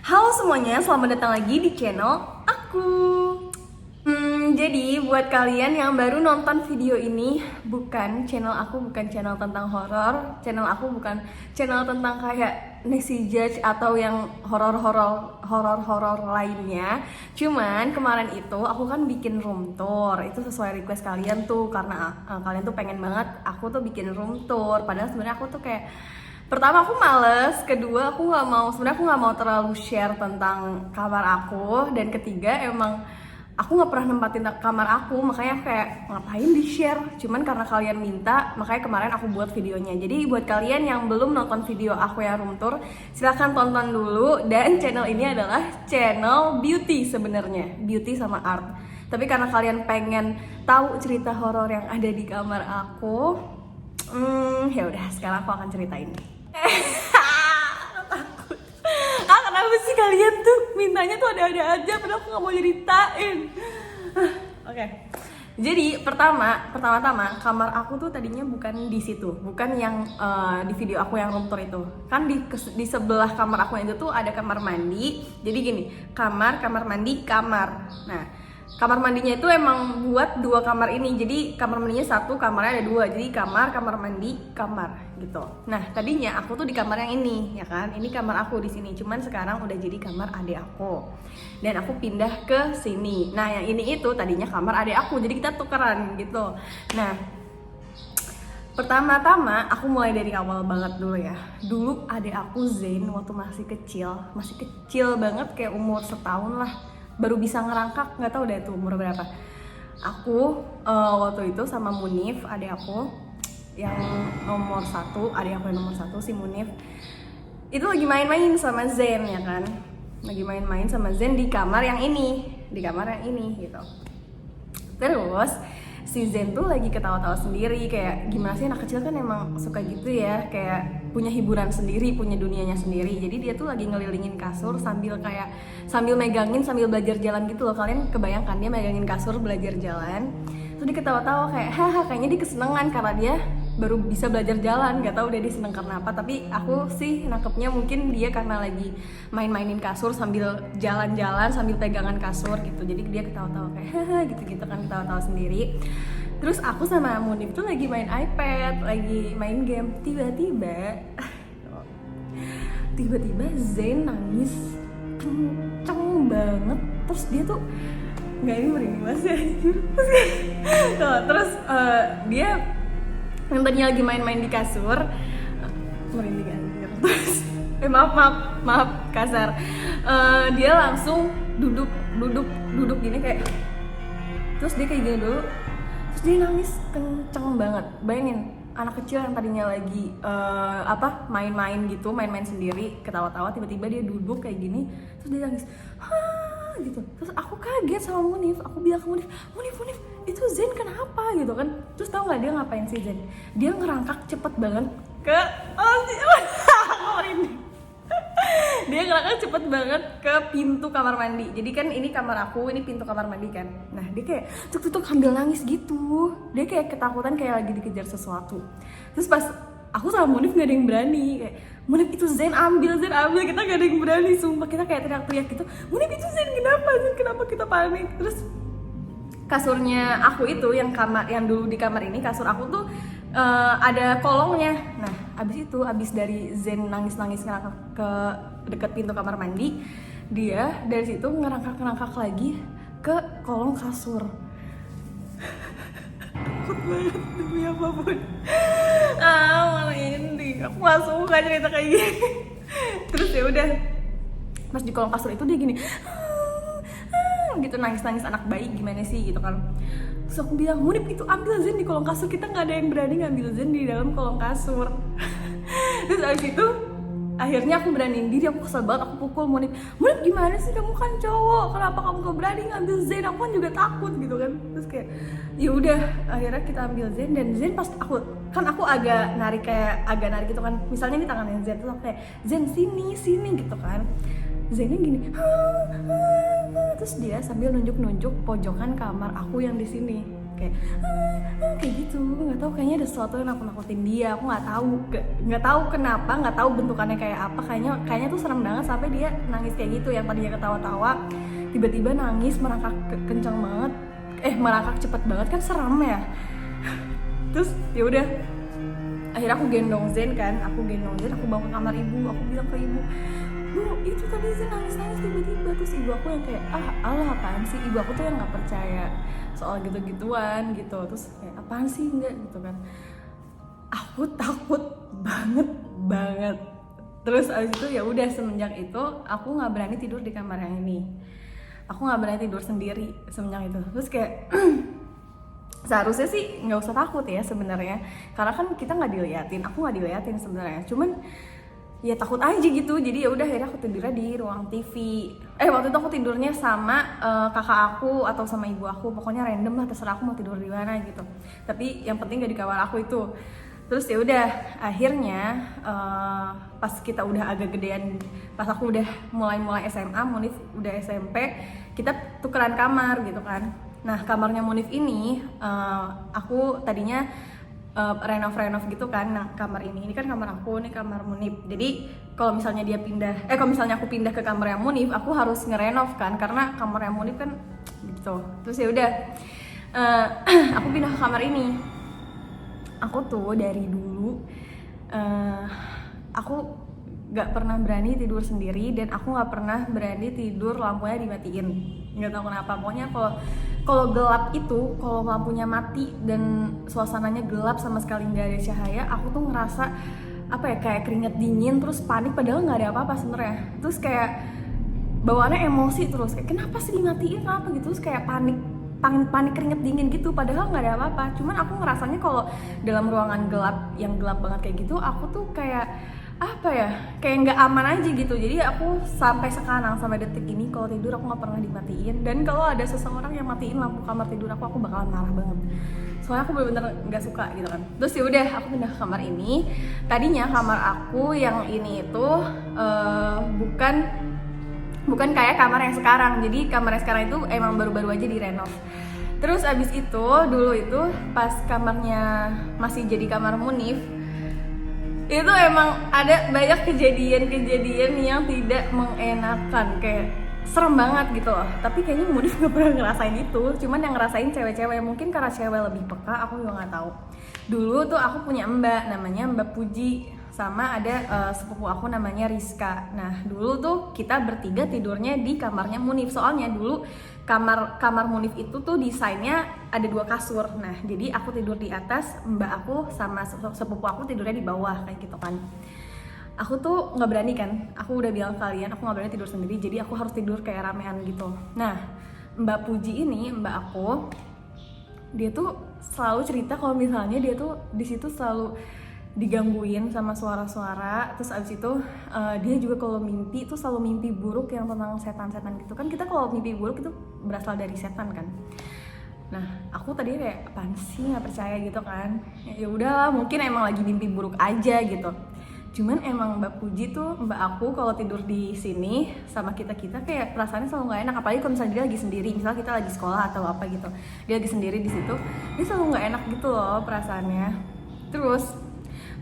Halo semuanya, selamat datang lagi di channel aku. Jadi buat kalian yang baru nonton video ini, bukan channel aku, bukan channel tentang horor. Channel aku bukan channel tentang kayak Nancy Judge atau yang horor lainnya. Cuman kemarin itu aku kan bikin room tour. Itu sesuai request kalian tuh, karena kalian tuh pengen banget aku tuh bikin room tour. Padahal sebenarnya aku tuh kayak, pertama aku males, kedua aku sebenarnya aku nggak mau terlalu share tentang kamar aku, dan ketiga emang aku nggak pernah nempatin kamar aku, makanya kayak ngapain di share. Cuman karena kalian minta, makanya kemarin aku buat videonya. Jadi buat kalian yang belum nonton video aku yang room tour, silahkan tonton dulu. Dan channel ini adalah channel beauty sebenarnya, beauty sama art. Tapi karena kalian pengen tahu cerita horor yang ada di kamar aku, ya udah, sekarang aku akan ceritain. Takut. Kenapa sih kalian tuh mintanya tuh ada-ada aja, padahal aku nggak mau ceritain. Oke. Jadi pertama-tama kamar aku tuh tadinya bukan di situ, bukan yang di video aku yang room tour itu. Kan di sebelah kamar aku itu tuh ada kamar mandi. Jadi gini, kamar mandi, kamar. Nah, kamar mandinya itu emang buat dua kamar ini. Jadi kamar mandinya satu, kamarnya ada dua. Jadi kamar mandi, kamar gitu. Nah, tadinya aku tuh di kamar yang ini, ya kan? Ini kamar aku di sini. Cuman sekarang udah jadi kamar adik aku. Dan aku pindah ke sini. Nah, yang ini itu tadinya kamar adik aku. Jadi kita tukeran gitu. Nah, pertama-tama aku mulai dari awal banget dulu ya. Dulu adik aku Zain waktu masih kecil banget, kayak umur setahun lah, baru bisa ngerangkak, nggak tahu deh itu umur berapa. Aku waktu itu sama Munif, adik aku yang nomor satu, adik aku yang nomor satu, si Munif itu lagi main-main sama Zen, ya kan, lagi main-main sama Zen di kamar yang ini gitu. Terus si Zen tuh lagi ketawa-tawa sendiri, kayak gimana sih, anak kecil kan emang suka gitu ya, kayak punya hiburan sendiri, punya dunianya sendiri. Jadi dia tuh lagi ngelilingin kasur sambil megangin, sambil belajar jalan gitu loh. Kalian kebayangkan dia megangin kasur belajar jalan, terus dia ketawa-tawa kayak haha, kayaknya dia kesenengan karena dia baru bisa belajar jalan. Gak tau deh dia seneng karena apa, tapi aku sih nangkepnya mungkin dia karena lagi main-mainin kasur sambil jalan-jalan, sambil pegangan kasur gitu. Jadi dia ketawa-tawa kayak haha gitu-gitu kan, ketawa-tawa sendiri. Terus aku sama Munif tuh lagi main iPad, lagi main game. Tiba-tiba Zain nangis kenceng banget. Terus dia tuh ini merinding banget sih. Terus dia yang tadinya lagi main-main di kasur, merinding anjir. Terus maaf kasar. Dia langsung duduk gini kayak, terus dia kayak gini dulu, terus dia nangis kenceng banget. Bayangin, anak kecil yang tadinya lagi main-main sendiri, ketawa-tawa, tiba-tiba dia duduk kayak gini, terus dia nangis gitu. Terus aku kaget sama Munif, aku bilang ke Munif, itu Zen kenapa gitu kan. Terus tau gak dia ngapain sih Zen? Dia ngerangkak cepet banget ke dia ngerangkak cepet banget ke pintu kamar mandi. Jadi kan ini kamar aku, ini pintu kamar mandi kan. Nah dia kayak tuk sambil nangis gitu. Dia kayak ketakutan, kayak lagi dikejar sesuatu. Terus pas aku sama Munif gak ada yang berani, kayak Munif itu Zen ambil, kita gak ada yang berani, sumpah. Kita kayak teriak-teriak gitu, Munif itu Zen kenapa kita panik. Terus kasurnya aku itu yang dulu di kamar ini, kasur aku tuh ada kolongnya. Nah abis dari Zen nangis ngerangkak ke deket pintu kamar mandi, dia dari situ ngerangkak lagi ke kolong kasur. Takut banget demi apapun. Malah ini aku gak suka cerita kayak gini. Terus ya udah, pas di kolong kasur itu dia gini gitu, nangis anak bayi gimana sih gitu kan. Terus aku bilang, Munif itu ambil Zen di kolong kasur, kita nggak ada yang berani ngambil Zen di dalam kolong kasur. Terus abis itu akhirnya aku beraniin diri, aku kesel banget, aku pukul Munif gimana sih, kamu kan cowok, kenapa kamu gak berani ngambil Zen, aku kan juga takut gitu kan. Terus kayak ya udah, akhirnya kita ambil Zen. Dan Zen pas aku agak narik gitu kan, misalnya ini tangannya Zen, terus aku kayak Zen sini gitu kan. Zennya gini, terus dia sambil nunjuk pojokan kamar aku yang di sini, kayak kayak gitu. Nggak tahu, kayaknya ada sesuatu yang nakut-nakutin dia. Aku nggak tahu kenapa, nggak tahu bentukannya kayak apa. Kayaknya tuh serem banget sampai dia nangis kayak gitu. Yang tadinya ketawa-tawa tiba-tiba nangis, merangkak kencang banget, merangkak cepet banget, kan serem ya. Terus ya udah, akhirnya aku gendong Zen, aku bawa ke kamar ibu. Aku bilang ke ibu, Bu, itu tadi Zen nangis-nangis tiba-tiba. Terus ibu aku yang kayak, Allah apaan sih? Ibu aku tuh yang gak percaya soal gitu-gituan gitu. Terus kayak, apaan sih, enggak gitu kan. Aku takut banget. Terus abis itu ya udah, semenjak itu aku gak berani tidur di kamar yang ini. Aku gak berani tidur sendiri semenjak itu. Terus kayak seharusnya sih nggak usah takut ya sebenarnya, karena kan kita nggak diliatin, aku nggak diliatin sebenarnya, cuman ya takut aja gitu. Jadi ya udah, akhirnya aku tidurnya di ruang TV. Waktu itu aku tidurnya sama kakak aku atau sama ibu aku, pokoknya random lah, terserah aku mau tidur di mana gitu, tapi yang penting gak di kamar aku itu. Terus ya udah, akhirnya pas kita udah agak gedean, pas aku udah mulai SMA, Munif udah SMP, kita tukeran kamar gitu kan. Nah, kamarnya Munif ini aku tadinya renov gitu kan. Nah, kamar ini kan kamar aku, ini kamar Munif. Jadi kalau misalnya aku pindah ke kamar yang Munif, aku harus ngerenov kan, karena kamar yang Munif kan gitu. Terus ya udah, aku pindah ke kamar ini. Aku tuh dari dulu aku gak pernah berani tidur sendiri, dan aku gak pernah berani tidur lampunya dimatiin. Gak tahu kenapa, pokoknya kalau gelap itu, kalau lampunya mati dan suasananya gelap sama sekali nggak ada cahaya, aku tuh ngerasa kayak keringet dingin, terus panik, padahal nggak ada apa-apa sebenarnya. Terus kayak bawaannya emosi terus, kayak kenapa sih dimatiin, kenapa gitu. Terus kayak panik keringet dingin gitu, padahal nggak ada apa-apa. Cuman aku ngerasanya kalau dalam ruangan gelap, yang gelap banget kayak gitu, aku tuh kayak kayak nggak aman aja gitu. Jadi aku sampai sekarang, sampai detik ini, kalau tidur aku nggak pernah dimatiin. Dan kalau ada seseorang yang matiin lampu kamar tidur aku bakalan marah banget. Soalnya aku bener-bener nggak suka gitu kan. Terus ya udah, aku pindah ke kamar ini. Tadinya kamar aku yang ini itu bukan kayak kamar yang sekarang. Jadi kamar yang sekarang itu emang baru-baru aja direnov. Terus abis itu, dulu itu pas kamarnya masih jadi kamar Munif, itu emang ada banyak kejadian yang tidak mengenakan, kayak serem banget gitu loh. Tapi kayaknya Munif gak pernah ngerasain itu, cuman yang ngerasain cewek-cewek. Mungkin karena cewek lebih peka, aku juga gak tahu. Dulu tuh aku punya mbak, namanya Mbak Puji, sama ada sepupu aku namanya Rizka. Nah dulu tuh kita bertiga tidurnya di kamarnya Munif. Soalnya dulu kamar Munif itu tuh desainnya ada 2 kasur. Nah jadi aku tidur di atas, mbak aku sama sepupu aku tidurnya di bawah kayak gitu kan. Aku tuh nggak berani kan, aku udah bilang ke kalian, aku nggak berani tidur sendiri, jadi aku harus tidur kayak ramean gitu. Nah Mbak Puji ini, mbak aku, dia tuh selalu cerita kalau misalnya dia tuh di situ selalu digangguin sama suara-suara. Terus abis itu dia juga kalau mimpi tuh selalu mimpi buruk yang tentang setan-setan gitu kan. Kita kalau mimpi buruk itu berasal dari setan kan. Nah aku tadi kayak apaan sih, nggak percaya gitu kan. Ya udahlah, mungkin emang lagi mimpi buruk aja gitu. Cuman emang Mbak Puji tuh, mbak aku kalau tidur di sini sama kita kayak perasaannya selalu nggak enak. Apalagi kalau misalnya dia lagi sendiri, misalnya kita lagi sekolah atau apa gitu, dia lagi sendiri di situ, dia selalu nggak enak gitu loh perasaannya. Terus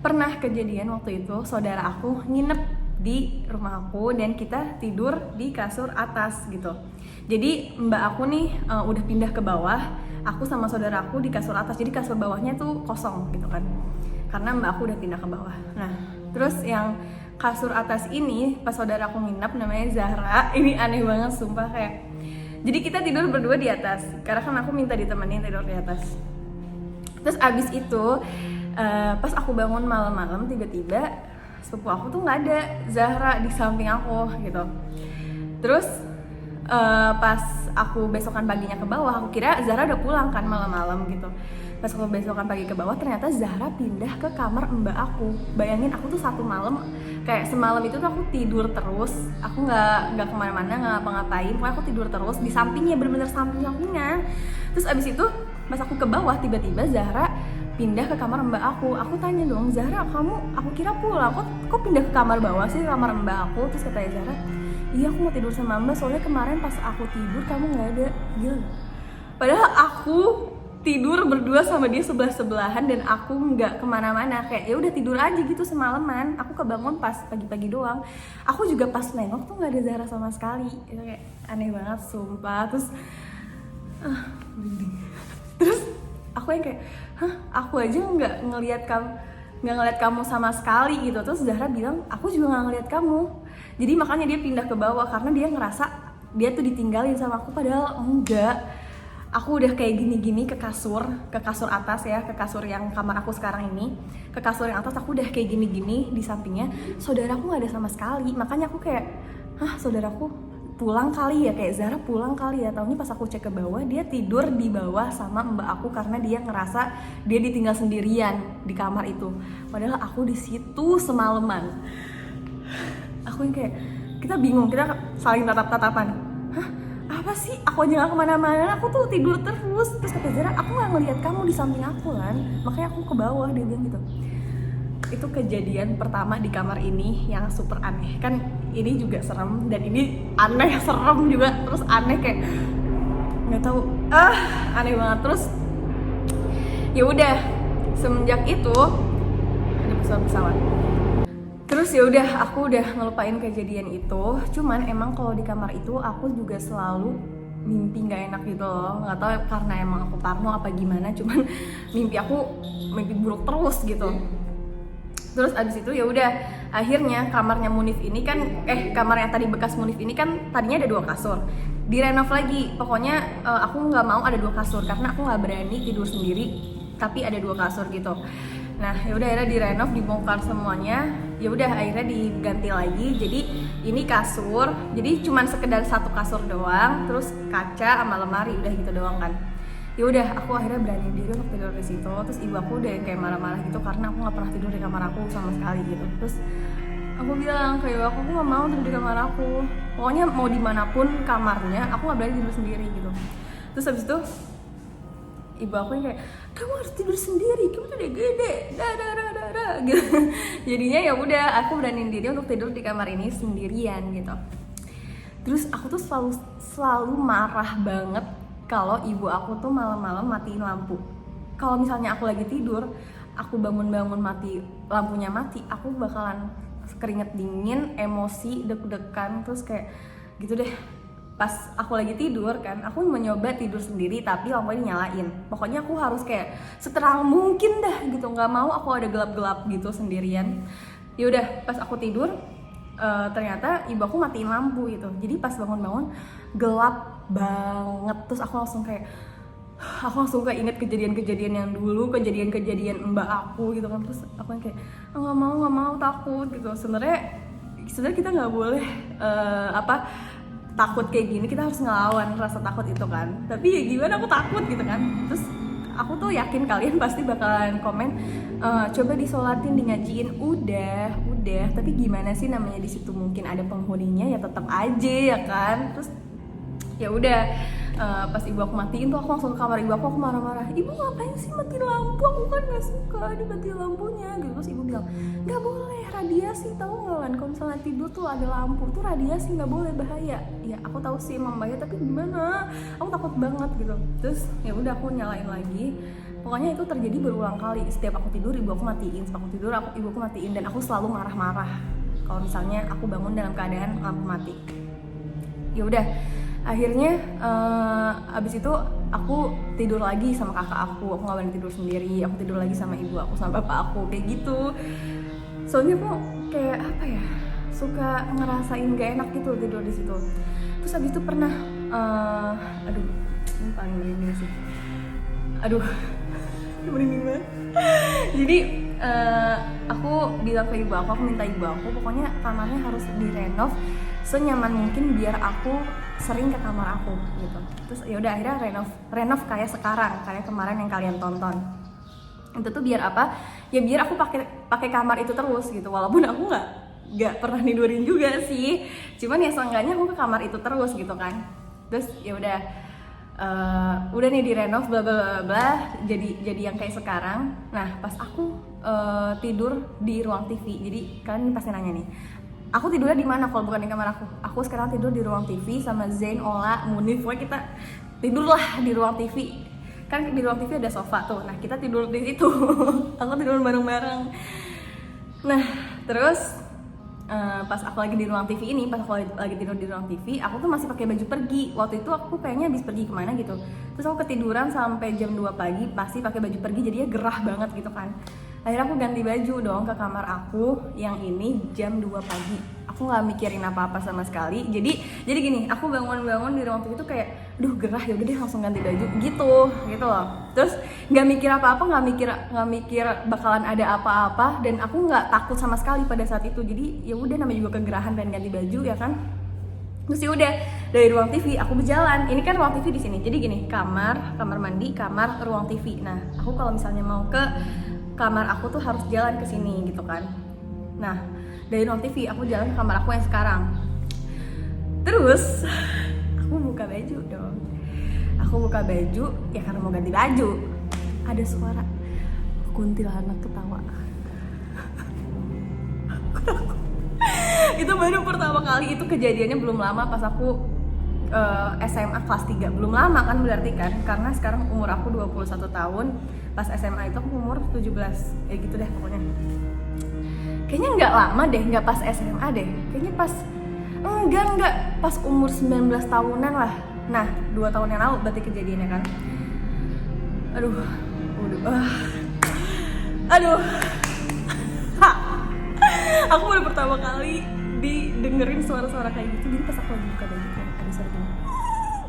pernah kejadian waktu itu saudara aku nginep di rumah aku dan kita tidur di kasur atas gitu. Jadi mbak aku nih udah pindah ke bawah, aku sama saudara aku di kasur atas. Jadi kasur bawahnya tuh kosong gitu kan, karena mbak aku udah pindah ke bawah. Nah terus yang kasur atas ini pas saudara aku nginep, namanya Zahra. Ini aneh banget sumpah, kayak jadi kita tidur berdua di atas karena kan aku minta ditemenin tidur di atas. Terus abis itu pas aku bangun malam-malam, tiba-tiba sepupu aku tuh nggak ada, Zahra di samping aku gitu. Terus pas aku besokan paginya ke bawah, aku kira Zahra udah pulang kan malam-malam gitu. Pas aku besokan pagi ke bawah, ternyata Zahra pindah ke kamar mbak aku. Bayangin, aku tuh satu malam, kayak semalam itu tuh aku tidur terus, aku nggak kemana-mana, nggak ngapa-ngapain, pokoknya aku tidur terus di sampingnya, bener-bener samping-sampingan. Terus abis itu pas aku ke bawah, tiba-tiba Zahra pindah ke kamar mbak aku. Aku tanya dong, Zahra kamu, aku kira pulang, kok pindah ke kamar bawah sih, kamar mbak aku? Terus katanya Zahra, iya aku mau tidur sama mbak, soalnya kemarin pas aku tidur kamu nggak ada. Gila. Padahal aku tidur berdua sama dia sebelah-sebelahan dan aku nggak kemana-mana, kayak ya udah tidur aja gitu semalaman. Aku kebangun pas pagi-pagi doang. Aku juga pas nengok tuh nggak ada Zahra sama sekali. Itu kayak aneh banget sumpah. Terus terus aku yang kayak aku aja nggak ngeliat kamu sama sekali gitu. Terus Zahra bilang aku juga nggak ngeliat kamu. Jadi makanya dia pindah ke bawah karena dia ngerasa dia tuh ditinggalin sama aku, padahal enggak. Aku udah kayak gini-gini ke kasur atas ya, ke kasur yang kamar aku sekarang ini, ke kasur yang atas aku udah kayak gini-gini, di sampingnya saudaraku nggak ada sama sekali. Makanya aku kayak, saudaraku pulang kali ya, kayak Zahra pulang kali ya. Taunya pas aku cek ke bawah, dia tidur di bawah sama mbak aku karena dia ngerasa dia ditinggal sendirian di kamar itu. Padahal aku di situ semalaman. Aku yang kayak, kita bingung, kita saling tatap-tatapan. Apa sih? Aku aja gak kemana-mana, aku tuh tidur terus. Terus kata Zahra, aku gak ngeliat kamu di samping aku kan, makanya aku ke bawah, dia bilang gitu. Itu kejadian pertama di kamar ini yang super aneh. Kan ini juga serem dan ini aneh, serem juga, terus aneh kayak nggak tahu, aneh banget. Terus ya udah, semenjak itu ada pesawat. Terus ya udah, aku udah ngelupain kejadian itu. Cuman emang kalau di kamar itu aku juga selalu mimpi nggak enak gitu loh. Nggak tahu karena emang aku parno apa gimana. Cuman mimpi buruk terus gitu. Terus abis itu ya udah, akhirnya kamarnya Munif ini kan, kamar yang tadi bekas Munif ini kan tadinya ada 2 kasur. Direnov lagi. Pokoknya aku nggak mau ada 2 kasur karena aku nggak berani tidur sendiri. Tapi ada 2 kasur gitu. Nah, ya udah akhirnya direnov, dibongkar semuanya. Ya udah akhirnya diganti lagi. Jadi ini kasur. Jadi cuman sekedar 1 kasur doang, terus kaca sama lemari, udah gitu doang kan. Ya udah, aku akhirnya berani diri untuk tidur di situ. Terus ibu aku udah yang kayak marah-marah gitu karena aku nggak pernah tidur di kamar aku sama sekali gitu. Terus aku bilang kayak aku nggak mau tidur di kamar aku. Pokoknya mau dimanapun kamarnya, aku nggak berani tidur sendiri gitu. Terus habis itu ibu aku yang kayak, kamu harus tidur sendiri, kamu tuh udah gede, gitu. Jadinya ya udah, aku beraniin diri untuk tidur di kamar ini sendirian gitu. Terus aku tuh selalu marah banget kalau ibu aku tuh malam-malam matiin lampu. Kalau misalnya aku lagi tidur, aku bangun-bangun lampunya mati, aku bakalan keringet dingin, emosi, deg-degan, terus kayak gitu deh. Pas aku lagi tidur kan, aku mencoba tidur sendiri tapi lampunya nyalain. Pokoknya aku harus kayak seterang mungkin dah gitu, nggak mau aku ada gelap-gelap gitu sendirian. Ya udah, pas aku tidur ternyata ibu aku matiin lampu gitu. Jadi pas bangun-bangun gelap banget. Terus aku langsung kayak inget kejadian-kejadian yang dulu, kejadian-kejadian mbak aku gitu kan. Terus aku yang kayak nggak mau, takut gitu. Sebenarnya kita nggak boleh takut kayak gini, kita harus ngelawan rasa takut itu kan. Tapi ya gimana, aku takut gitu kan. Terus aku tuh yakin kalian pasti bakalan komen, coba disolatin, di ngajiin, udah. Tapi gimana sih, namanya di situ mungkin ada penghuninya, ya tetap aja ya kan. Terus ya udah, pas ibu aku matiin tuh aku langsung ke kamar ibu aku marah-marah. Ibu ngapain sih matiin lampu? Aku kan nggak suka dimatiin lampunya gitu. Terus ibu bilang, nggak boleh, radiasi, tahu nggak kan? Kalau misalnya tidur tuh ada lampu tuh radiasi, nggak boleh, bahaya. Ya aku tahu sih emang bahaya, tapi gimana? Aku takut banget gitu. Terus ya udah aku nyalain lagi. Pokoknya itu terjadi berulang kali. Setiap aku tidur ibu aku matiin, setiap aku tidur ibu aku matiin, dan aku selalu marah-marah kalau misalnya aku bangun dalam keadaan lampu mati. Ya udah, akhirnya abis itu aku tidur lagi sama kakak aku nggak berani tidur sendiri. Aku tidur lagi sama ibu aku sama bapak aku kayak gitu. Soalnya aku kayak apa ya, suka ngerasain gak enak gitu tidur di situ. Terus abis itu pernah ini paling merinding sih, merinding banget. Jadi aku bilang ke ibu aku minta ibu aku pokoknya kamarnya harus direnov senyaman mungkin biar aku sering ke kamar aku gitu. Terus ya udah akhirnya renov kayak sekarang, kayak kemarin yang kalian tonton. Itu tuh biar apa? Ya biar aku pakai kamar itu terus gitu. Walaupun aku nggak pernah tidurin juga sih. Cuman ya seenggaknya aku ke kamar itu terus gitu kan. Terus ya udah nih direnov bla bla bla, jadi yang kayak sekarang. Nah pas aku tidur di ruang TV, jadi kalian pasti nanya nih, aku tidurnya di mana kalau bukan di kamar aku? Aku sekarang tidur di ruang TV sama Zain, Ola, Munif, pokoknya kita tidurlah di ruang TV. kan di ruang TV ada sofa tuh, nah kita tidur di situ. Aku tidur bareng-bareng. Nah terus pas aku lagi di ruang TV ini, pas aku lagi tidur di ruang TV, aku tuh masih pakai baju pergi. Waktu itu aku kayaknya habis pergi kemana gitu, terus aku ketiduran sampai jam 2 pagi masih pakai baju pergi, jadinya gerah banget gitu kan. Akhirnya aku ganti baju dong ke kamar aku yang ini jam 2 pagi. Aku nggak mikirin apa-apa sama sekali. Jadi gini, aku bangun di ruang TV itu kayak, duh gerah, ya udah deh langsung ganti baju gitu loh. Terus nggak mikir apa-apa, nggak mikir bakalan ada apa-apa, dan aku nggak takut sama sekali pada saat itu. Jadi ya udah, namanya juga kegerahan pengen ganti baju ya kan. Terus ya udah, dari ruang TV aku berjalan. Ini kan ruang TV di sini. Jadi gini, kamar mandi, kamar, ruang TV. Nah aku kalau misalnya mau ke kamar aku tuh harus jalan ke sini gitu kan. Nah dari ruang TV aku jalan ke kamar aku yang sekarang. Terus aku buka baju dong. Aku buka baju ya karena mau ganti baju. Ada suara kuntilanak ketawa. Itu baru pertama kali, itu kejadiannya belum lama pas aku SMA kelas 3. Belum lama kan berarti kan, karena sekarang umur aku 21 tahun. Pas SMA itu aku umur 17, ya gitu deh pokoknya. Kayaknya nggak lama deh, nggak pas SMA deh. Kayaknya pas, enggak, pas umur 19 tahunan lah. Nah, 2 tahun yang lalu berarti kejadiannya kan. Aduh. Aku baru pertama kali didengerin suara-suara kayak gitu. Jadi pas aku lagi buka baju kayak ada suara gini,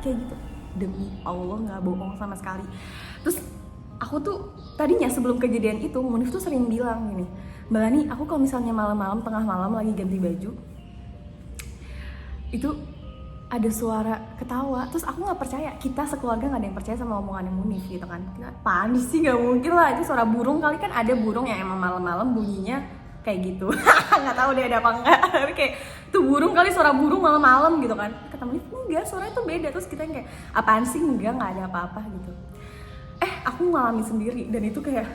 kayak gitu. Demi Allah nggak bohong sama sekali. Terus aku tuh tadinya sebelum kejadian itu, Munif tuh sering bilang gini, Mbak Lani, aku kalau misalnya malam-malam, tengah malam lagi ganti baju, itu ada suara ketawa. Terus aku nggak percaya, kita sekeluarga nggak ada yang percaya sama omongannya Munif gitu kan. Apaan sih, nggak mungkin lah, itu suara burung kali. Kan ada burung yang emang malam-malam bunyinya kayak gitu. Nggak tahu deh ada apa enggak, tapi kayak tuh burung kali, suara burung malam-malam gitu kan. Kata Munif, enggak, suaranya tuh beda. Terus kita yang kayak, apaan sih, nggak ada apa-apa gitu. Aku ngalamin sendiri, dan itu kayak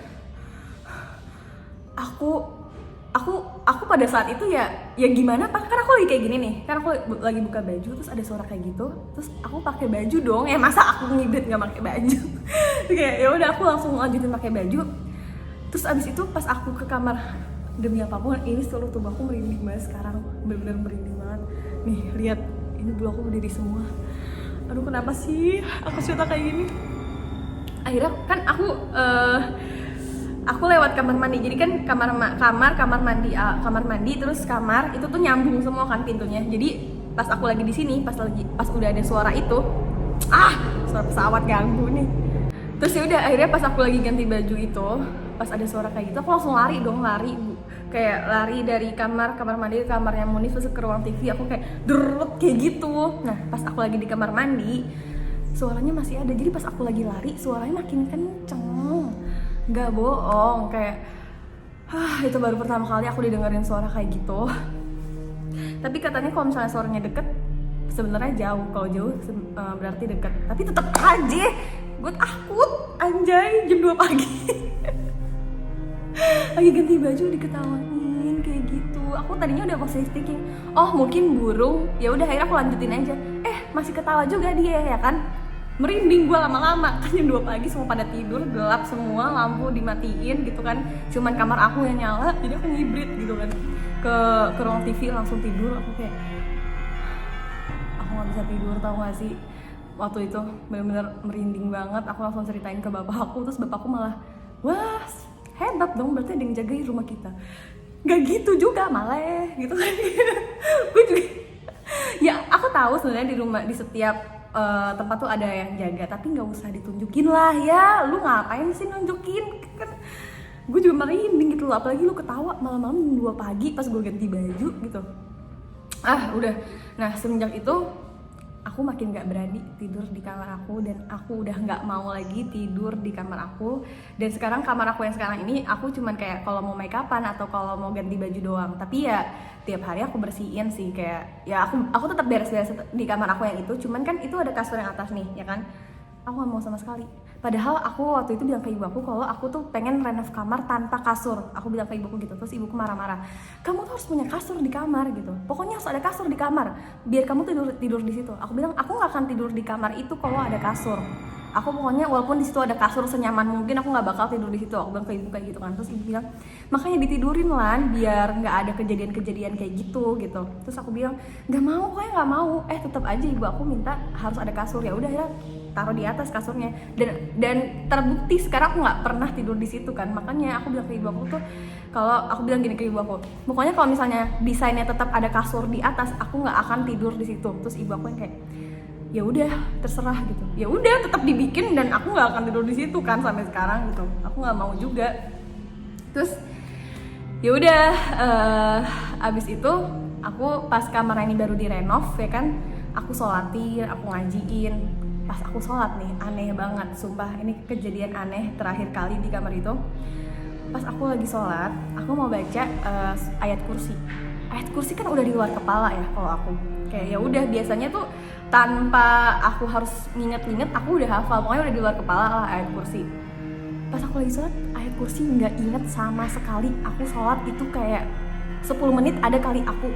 aku pada saat itu ya gimana pak, kan aku lagi kayak gini nih, kan aku lagi buka baju terus ada suara kayak gitu, terus aku pakai baju dong, masa aku ngibet nggak pakai baju. Kayak ya udah, aku langsung lanjutin pakai baju. Terus abis itu pas aku ke kamar, demi apapun ini seluruh tubuh aku merinding banget sekarang, benar-benar merinding banget. Nih lihat, ini bulu aku berdiri semua. Aduh kenapa sih aku cerita kayak gini. Akhirnya kan aku lewat kamar mandi. Jadi kan kamar mandi terus kamar itu tuh nyambung semua kan pintunya. Jadi pas aku lagi di sini, pas udah ada suara itu, suara pesawat ganggu nih. Terus ya udah, akhirnya pas aku lagi ganti baju itu, pas ada suara kayak gitu, aku langsung lari kayak lari dari kamar mandi ke kamarnya Munif, terus ke ruang TV. Aku kayak derut kayak gitu. Nah pas aku lagi di kamar mandi, suaranya masih ada. Jadi pas aku lagi lari, suaranya makin kenceng, nggak bohong. Kayak itu baru pertama kali aku didengerin suara kayak gitu. Tapi katanya kalau misalnya suaranya deket, sebenarnya jauh. Kalau jauh berarti deket. Tapi tetap aja gue takut, anjay, jam 2 pagi. Lagi ganti baju diketawain kayak gitu. Aku tadinya udah positive thinking, oh mungkin burung. Ya udah, akhirnya aku lanjutin aja. Masih ketawa juga dia ya kan. Merinding gue lama-lama, kan jam 2 pagi semua pada tidur, gelap semua, lampu dimatiin gitu kan. Cuman kamar aku yang nyala, jadi aku ngibrit gitu kan ke ruang TV, langsung tidur. Aku kayak, aku gak bisa tidur, tau gak sih. Waktu itu bener-bener merinding banget. Aku langsung ceritain ke bapak aku, terus bapakku malah, wah hebat dong, berarti ada yang jagain rumah kita. Gak gitu juga malah gitu kan. Gue juga, ya aku tahu sebenarnya di rumah, di setiap tempat tuh ada yang jaga, tapi nggak usah ditunjukin lah ya. Lu ngapain sih nunjukin kan? Gue juga merinding gitu loh, apalagi lu ketawa malam-malam jam 2 pagi pas gue ganti baju gitu. Udah. Nah semenjak itu aku makin gak berani tidur di kamar aku, dan aku udah gak mau lagi tidur di kamar aku. Dan sekarang kamar aku yang sekarang ini, aku cuman kayak kalau mau make upan atau kalau mau ganti baju doang. Tapi ya tiap hari aku bersihin sih, kayak ya aku tetap beres-beres di kamar aku yang itu. Cuman kan itu ada kasur yang atas nih, ya kan? Aku gak mau sama sekali. Padahal aku waktu itu bilang ke ibu aku kalau aku tuh pengen renov kamar tanpa kasur. Aku bilang ke ibuku gitu, terus ibuku marah-marah. Kamu tuh harus punya kasur di kamar gitu. Pokoknya harus ada kasur di kamar, biar kamu tidur di situ. Aku bilang aku nggak akan tidur di kamar itu kalau ada kasur. aku pokoknya walaupun di situ ada kasur senyaman mungkin aku nggak bakal tidur di situ. Aku bilang ke ibu kayak gitu kan, terus ibu bilang makanya ditidurin Lan biar nggak ada kejadian-kejadian kayak gitu. Terus aku bilang nggak mau, pokoknya nggak mau. Tetap aja ibu aku minta harus ada kasur. Ya udah ya taruh di atas kasurnya, dan terbukti sekarang aku nggak pernah tidur di situ kan. Makanya aku bilang ke ibu aku tuh, kalau aku bilang gini ke ibu aku, pokoknya kalau misalnya desainnya tetap ada kasur di atas, aku nggak akan tidur di situ. Terus ibu aku yang kayak ya udah terserah gitu. Ya udah tetap dibikin dan aku nggak akan tidur di situ kan sampai sekarang gitu. Aku nggak mau juga. Terus ya udah abis itu aku pas kamar ini baru direnov ya kan, aku sholatin, aku ngajiin. Pas aku sholat nih aneh banget, sumpah ini kejadian aneh terakhir kali di kamar itu. Pas aku lagi sholat, aku mau baca ayat kursi. Ayat kursi kan udah di luar kepala ya kalau aku. Kayak ya udah biasanya tuh tanpa aku harus nginget-nginget aku udah hafal, pokoknya udah di luar kepala lah ayat kursi. Pas aku lagi sholat, ayat kursi nggak inget sama sekali. Aku sholat itu kayak 10 menit ada kali aku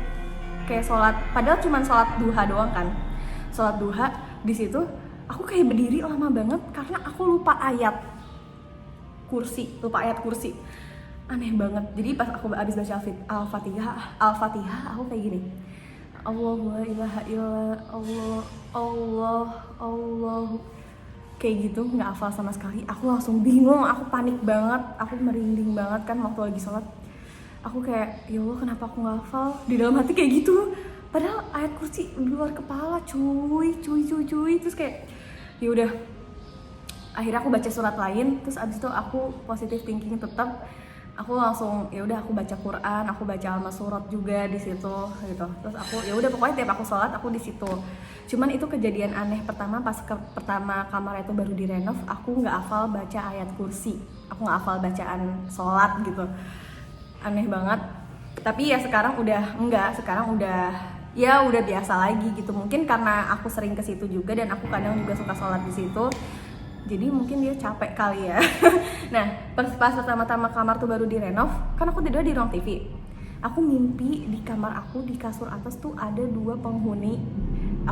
kayak sholat, padahal cuma sholat duha doang kan. Sholat duha di situ aku kayak berdiri lama banget karena aku lupa ayat kursi, aneh banget. Jadi pas aku habis baca Al-Fatihah aku kayak gini, Allahu la ilaha illa Allah kayak gitu, nggak hafal sama sekali. Aku langsung bingung, aku panik banget, aku merinding banget kan waktu lagi sholat. Aku kayak ya Allah kenapa aku nggak hafal, di dalam hati kayak gitu. Padahal ayat kursi di luar kepala cuy. Terus kayak ya udah, akhirnya aku baca surat lain. Terus abis itu aku positive thinking tetap. Aku langsung ya udah aku baca Quran, aku baca Al-Masurat juga di situ gitu. Terus aku ya udah pokoknya tiap aku sholat aku di situ. Cuman itu kejadian aneh pertama pas pertama kamar itu baru direnov, aku nggak hafal baca ayat kursi, aku nggak hafal bacaan sholat gitu. Aneh banget. Tapi ya sekarang udah enggak, sekarang udah ya udah biasa lagi gitu. Mungkin karena aku sering ke situ juga dan aku kadang juga suka sholat di situ. Jadi mungkin dia capek kali ya. Nah, pas pertama-tama kamar tuh baru direnov, kan aku tidur di ruang TV. Aku mimpi di kamar aku di kasur atas tuh ada 2 penghuni.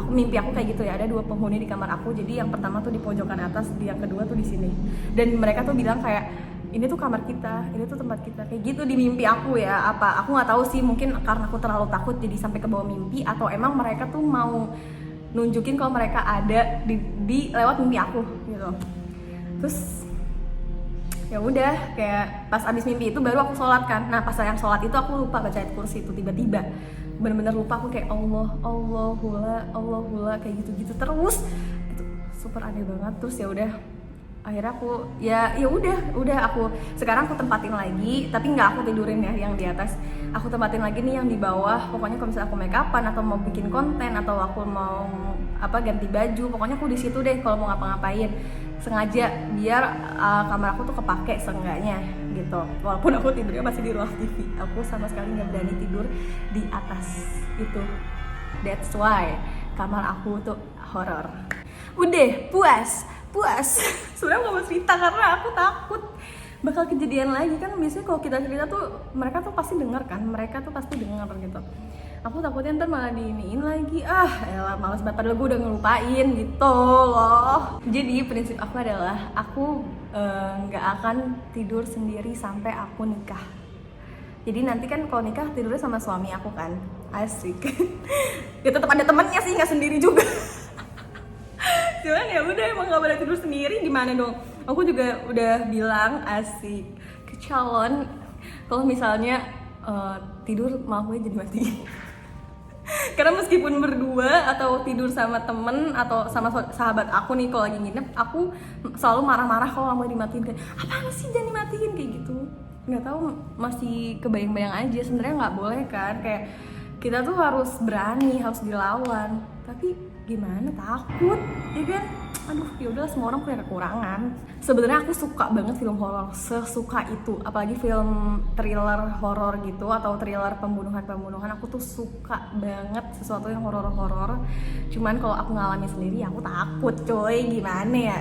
Mimpi aku kayak gitu ya, ada 2 penghuni di kamar aku. Jadi yang pertama tuh di pojokan atas, yang kedua tuh di sini. Dan mereka tuh bilang kayak ini tuh kamar kita, ini tuh tempat kita, kayak gitu di mimpi aku ya. Apa aku nggak tahu sih, mungkin karena aku terlalu takut jadi sampai ke bawah mimpi, atau emang mereka tuh mau nunjukin kalau mereka ada di lewat mimpi aku gitu. Terus ya udah kayak pas abis mimpi itu baru aku sholat kan. Nah pas yang sholat itu aku lupa baca ayat kursi itu, tiba-tiba bener-bener lupa. Aku kayak Allahullah kayak gitu-gitu terus. Itu super aneh banget. Terus ya udah akhirnya aku ya udah aku sekarang aku tempatin lagi, tapi nggak aku tidurin ya yang di atas, aku tempatin lagi nih yang di bawah. Pokoknya kalau misalnya aku make upan atau mau bikin konten atau aku mau ganti baju, pokoknya aku di situ deh kalau mau ngapa-ngapain, sengaja biar kamar aku tuh kepake seenggaknya gitu. Walaupun aku tidurnya masih di ruang TV, aku sama sekali nggak berani tidur di atas itu. That's why kamar aku tuh horor. Udah puas sebenarnya nggak mau cerita karena aku takut bakal kejadian lagi. Kan biasanya kalau kita cerita tuh mereka tuh pasti dengar gitu. Aku takutnya ntar malah diiniin lagi, elah males banget, padahal gue udah ngelupain gitu loh. Jadi prinsip aku adalah aku nggak akan tidur sendiri sampai aku nikah. Jadi nanti kan kalau nikah tidurnya sama suami aku kan, asik. Ya tetap ada temennya sih, nggak sendiri juga. Cuman ya udah emang nggak boleh tidur sendiri, gimana dong? Aku juga udah bilang asik ke calon kalau misalnya tidur mau gue jadi mati. Karena meskipun berdua atau tidur sama temen atau sama sahabat aku nih, kalau lagi nginep aku selalu marah-marah kalau mau dimatiin, kayak apaan sih jangan dimatiin kayak gitu. Nggak tahu, masih kebayang-bayang aja. Sebenarnya nggak boleh kan, kayak kita tuh harus berani, harus dilawan. Tapi gimana, takut ya kan. Aduh ya udahlah, semua orang punya kekurangan. Sebenarnya aku suka banget film horor, sesuka itu, apalagi film thriller horor gitu atau thriller pembunuhan. Aku tuh suka banget sesuatu yang horor. Cuman kalau aku ngalamin sendiri aku takut coy, gimana ya,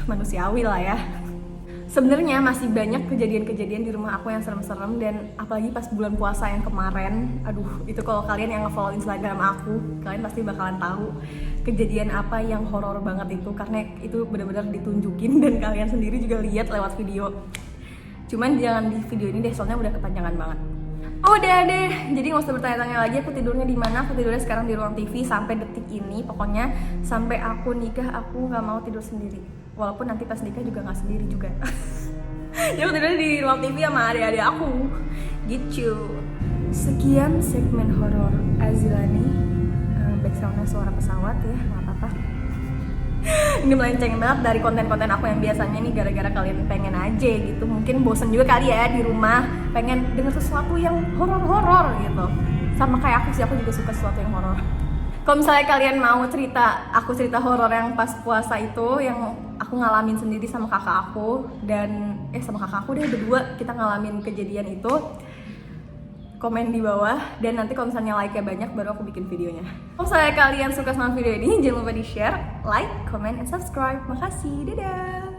manusiawi lah ya. Sebenarnya masih banyak kejadian-kejadian di rumah aku yang serem-serem, dan apalagi pas bulan puasa yang kemarin. Aduh, itu kalau kalian yang nge-follow Instagram aku, kalian pasti bakalan tahu. kejadian apa yang horor banget itu, karena itu benar-benar ditunjukin dan kalian sendiri juga lihat lewat video. Cuman jangan di video ini deh, soalnya udah kepanjangan banget. Udah deh, jadi nggak usah bertanya-tanya lagi aku tidurnya di mana. Aku tidurnya sekarang di ruang TV sampai detik ini. Pokoknya sampai aku nikah aku nggak mau tidur sendiri. Walaupun nanti pas nikah juga nggak sendiri juga. Jadi aku tidurnya di ruang TV sama adik-adik aku. Gitu. Sekian segmen horor Azilani. Backsoundnya suara pesawat ya, nggak apa-apa. Ini melenceng banget dari konten-konten aku yang biasanya nih, gara-gara kalian pengen aja gitu. Mungkin bosen juga kali ya di rumah, pengen denger sesuatu yang horor-horor gitu. Sama kayak aku sih, aku juga suka sesuatu yang horor. Kalau misalnya kalian mau cerita horor yang pas puasa itu, yang aku ngalamin sendiri sama kakak aku dan sama kakak aku deh, berdua kita ngalamin kejadian itu, komen di bawah, dan nanti kalau misalnya like-nya banyak baru aku bikin videonya. Kalau misalnya kalian suka sama video ini, jangan lupa di share, like, comment, and subscribe. Makasih, dadah!